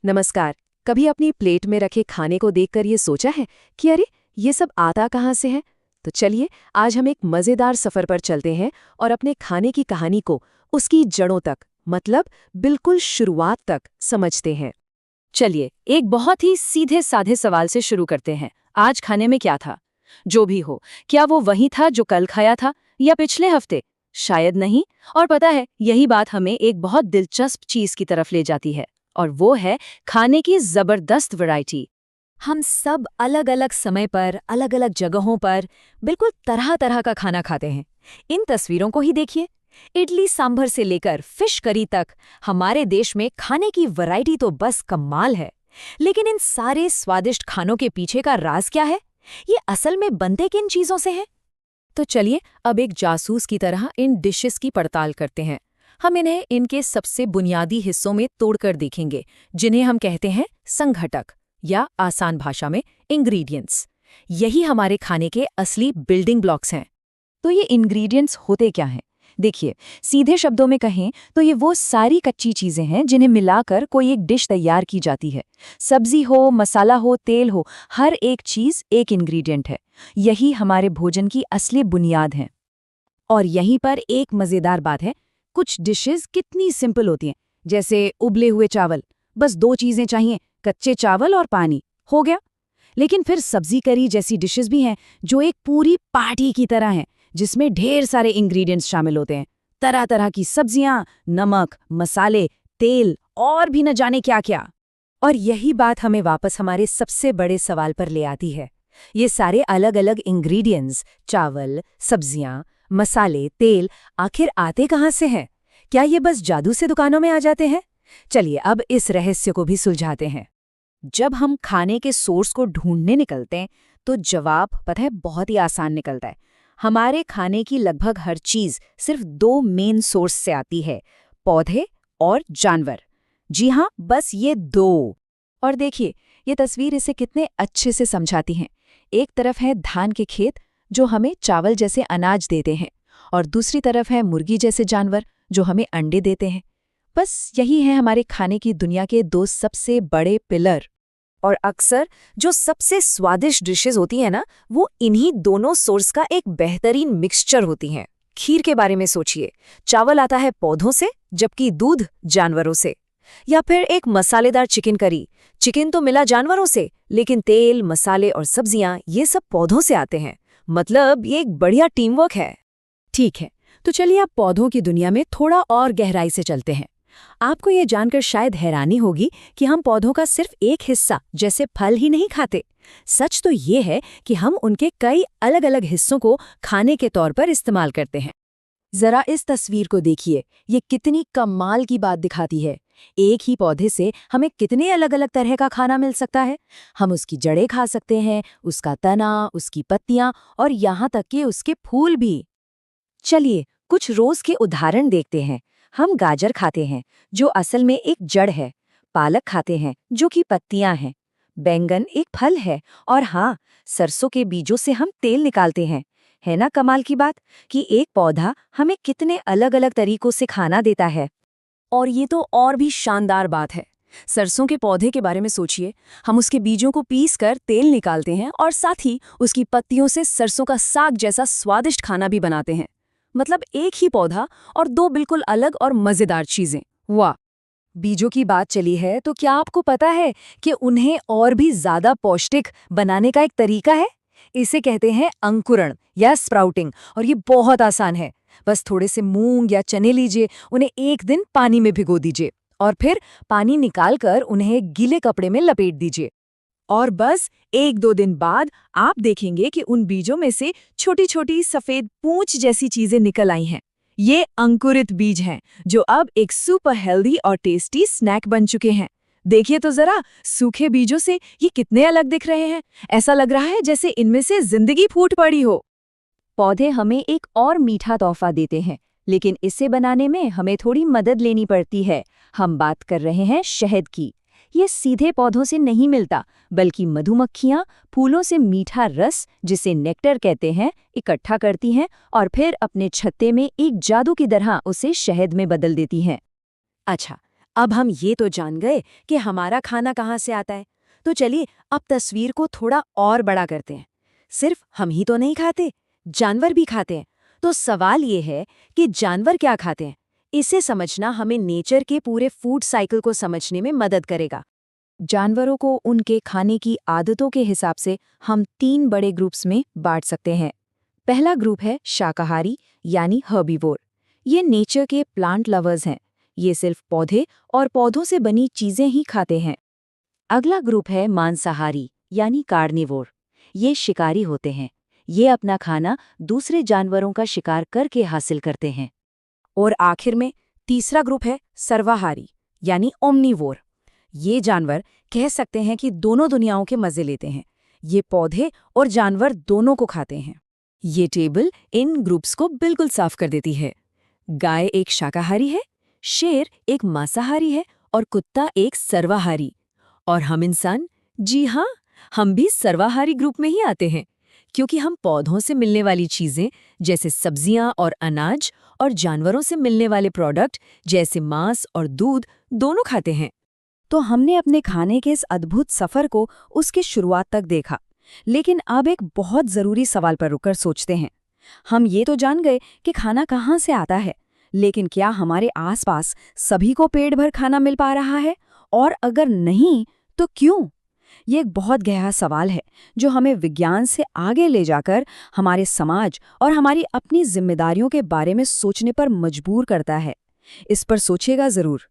नमस्कार। कभी अपनी प्लेट में रखे खाने को देखकर ये सोचा है कि अरे ये सब आता कहाँ से है? तो चलिए आज हम एक मज़ेदार सफ़र पर चलते हैं और अपने खाने की कहानी को उसकी जड़ों तक मतलब बिल्कुल शुरुआत तक समझते हैं। चलिए एक बहुत ही सीधे साधे सवाल से शुरू करते हैं। आज खाने में क्या था? जो भी हो, क्या वो वही था जो कल खाया था या पिछले हफ्ते? शायद नहीं। और पता है, यही बात हमें एक बहुत दिलचस्प चीज की तरफ ले जाती है, और वो है खाने की जबरदस्त वैरायटी। हम सब अलग अलग समय पर, अलग अलग जगहों पर बिल्कुल तरह तरह का खाना खाते हैं। इन तस्वीरों को ही देखिए। इडली सांभर से लेकर फिश करी तक हमारे देश में खाने की वैरायटी तो बस कमाल है। लेकिन इन सारे स्वादिष्ट खानों के पीछे का राज क्या है? ये असल में बनते किन चीजों से हैं? तो चलिए अब एक जासूस की तरह इन डिशेस की पड़ताल करते हैं। हम इन्हें इनके सबसे बुनियादी हिस्सों में तोड़कर देखेंगे, जिन्हें हम कहते हैं संघटक या आसान भाषा में इंग्रेडिएंट्स। यही हमारे खाने के असली बिल्डिंग ब्लॉक्स हैं। तो ये इंग्रेडिएंट्स होते क्या हैं? देखिए, सीधे शब्दों में कहें तो ये वो सारी कच्ची चीजें हैं जिन्हें मिलाकर कोई एक डिश तैयार की जाती है। सब्जी हो, मसाला हो, तेल हो, हर एक चीज एक इंग्रेडिएंट है। यही हमारे भोजन की असली बुनियाद है। और यहीं पर एक मजेदार बात है, कुछ डिशेस कितनी सिंपल होती हैं, जैसे उबले हुए चावल। बस दो चीजें चाहिए, कच्चे चावल और पानी, हो गया। लेकिन फिर सब्जी करी जैसी डिशेस भी हैं जो एक पूरी पार्टी की तरह हैं, जिसमें ढेर सारे इंग्रेडिएंट्स शामिल होते हैं। तरह तरह की सब्जियां, नमक, मसाले, तेल और भी न जाने क्या क्या। और यही बात हमें वापस हमारे सबसे बड़े सवाल पर ले आती है। ये सारे अलग अलग इंग्रेडिएंट्स, चावल, सब्जियां, मसाले, तेल, आखिर आते कहाँ से हैं? क्या ये बस जादू से दुकानों में आ जाते हैं? चलिए अब इस रहस्य को भी सुलझाते हैं। जब हम खाने के सोर्स को ढूंढने निकलते हैं तो जवाब पता है बहुत ही आसान निकलता है। हमारे खाने की लगभग हर चीज सिर्फ दो मेन सोर्स से आती है, पौधे और जानवर। जी हाँ, बस ये दो। और देखिए, ये तस्वीर इसे कितने अच्छे से समझाती है। एक तरफ है धान के खेत जो हमें चावल जैसे अनाज देते हैं, और दूसरी तरफ है मुर्गी जैसे जानवर जो हमें अंडे देते हैं। बस यही है हमारे खाने की दुनिया के दो सबसे बड़े पिलर। और अक्सर जो सबसे स्वादिष्ट डिशेस होती हैं ना, वो इन्हीं दोनों सोर्स का एक बेहतरीन मिक्सचर होती हैं। खीर के बारे में सोचिए, चावल आता है पौधों से जबकि दूध जानवरों से। या फिर एक मसालेदार चिकन करी, चिकन तो मिला जानवरों से, लेकिन तेल, मसाले और सब्जियां ये सब पौधों से आते हैं। मतलब ये एक बढ़िया टीम वर्क है। ठीक है, तो चलिए अब पौधों की दुनिया में थोड़ा और गहराई से चलते हैं। आपको ये जानकर शायद हैरानी होगी कि हम पौधों का सिर्फ एक हिस्सा जैसे फल ही नहीं खाते। सच तो ये है कि हम उनके कई अलग अलग हिस्सों को खाने के तौर पर इस्तेमाल करते हैं। जरा इस तस्वीर को देखिए, ये कितनी कमाल की बात दिखाती है। एक ही पौधे से हमें कितने अलग अलग तरह का खाना मिल सकता है। हम उसकी जड़ें खा सकते हैं, उसका तना, उसकी पत्तियां और यहाँ तक कि उसके फूल भी। चलिए कुछ रोज के उदाहरण देखते हैं। हम गाजर खाते हैं जो असल में एक जड़ है, पालक खाते हैं जो कि पत्तियां हैं, बैंगन एक फल है, और हाँ, सरसों के बीजों से हम तेल निकालते हैं। है ना कमाल की बात कि एक पौधा हमें कितने अलग अलग तरीकों से खाना देता है। और ये तो और भी शानदार बात है। सरसों के पौधे के बारे में सोचिए, हम उसके बीजों को पीस कर तेल निकालते हैं और साथ ही उसकी पत्तियों से सरसों का साग जैसा स्वादिष्ट खाना भी बनाते हैं। मतलब एक ही पौधा और दो बिल्कुल अलग और मजेदार चीजें। वाह! बीजों की बात चली है तो क्या आपको पता है कि उन्हें और भी ज्यादा पौष्टिक बनाने का एक तरीका है? इसे कहते हैं अंकुरण या स्प्राउटिंग, और ये बहुत आसान है। बस थोड़े से मूंग या चने लीजिए, उन्हें एक दिन पानी में भिगो दीजिए और फिर पानी निकालकर उन्हें गीले कपड़े में लपेट दीजिए। और बस एक दो दिन बाद आप देखेंगे कि उन बीजों में से छोटी छोटी सफेद पूंछ जैसी चीजें निकल आई हैं। ये अंकुरित बीज हैं जो अब एक सुपर हेल्दी और टेस्टी स्नैक बन चुके हैं। देखिए तो जरा, सूखे बीजों से ये कितने अलग दिख रहे हैं। ऐसा लग रहा है जैसे इनमें से जिंदगी फूट पड़ी हो। पौधे हमें एक और मीठा तोहफा देते हैं, लेकिन इसे बनाने में हमें थोड़ी मदद लेनी पड़ती है। हम बात कर रहे हैं शहद की। ये सीधे पौधों से नहीं मिलता, बल्कि मधुमक्खियां फूलों से मीठा रस, जिसे नेक्टर कहते हैं, इकट्ठा करती हैं और फिर अपने छत्ते में एक जादू की तरह उसे शहद में बदल देती हैं। अच्छा, अब हम ये तो जान गए कि हमारा खाना कहाँ से आता है, तो चलिए अब तस्वीर को थोड़ा और बड़ा करते हैं। सिर्फ हम ही तो नहीं खाते, जानवर भी खाते हैं। तो सवाल ये है कि जानवर क्या खाते हैं? इसे समझना हमें नेचर के पूरे फूड साइकिल को समझने में मदद करेगा। जानवरों को उनके खाने की आदतों के हिसाब से हम 3 बड़े ग्रुप्स में बांट सकते हैं। पहला ग्रुप है शाकाहारी यानी हर्बीवोर। ये नेचर के प्लांट लवर्स हैं। ये सिर्फ पौधे और पौधों से बनी चीजें ही खाते हैं। अगला ग्रुप है मांसाहारी यानी कार्निवोर। ये शिकारी होते हैं। ये अपना खाना दूसरे जानवरों का शिकार करके हासिल करते हैं। और आखिर में तीसरा ग्रुप है सर्वाहारी यानी ओमनीवोर। ये जानवर कह सकते हैं कि दोनों दुनियाओं के मजे लेते हैं। ये पौधे और जानवर दोनों को खाते हैं। ये टेबल इन ग्रुप्स को बिल्कुल साफ कर देती है। गाय एक शाकाहारी है, शेर एक मांसाहारी है और कुत्ता एक सर्वाहारी। और हम इंसान, जी हाँ, हम भी सर्वाहारी ग्रुप में ही आते हैं, क्योंकि हम पौधों से मिलने वाली चीजें जैसे सब्जियां और अनाज और जानवरों से मिलने वाले प्रोडक्ट जैसे मांस और दूध दोनों खाते हैं। तो हमने अपने खाने के इस अद्भुत सफर को उसकी शुरुआत तक देखा, लेकिन अब एक बहुत जरूरी सवाल पर रुककर सोचते हैं। हम ये तो जान गए कि खाना कहाँ से आता है, लेकिन क्या हमारे आसपास सभी को पेट भर खाना मिल पा रहा है? और अगर नहीं, तो क्यों? ये एक बहुत गहरा सवाल है जो हमें विज्ञान से आगे ले जाकर हमारे समाज और हमारी अपनी जिम्मेदारियों के बारे में सोचने पर मजबूर करता है। इस पर सोचिएगा जरूर।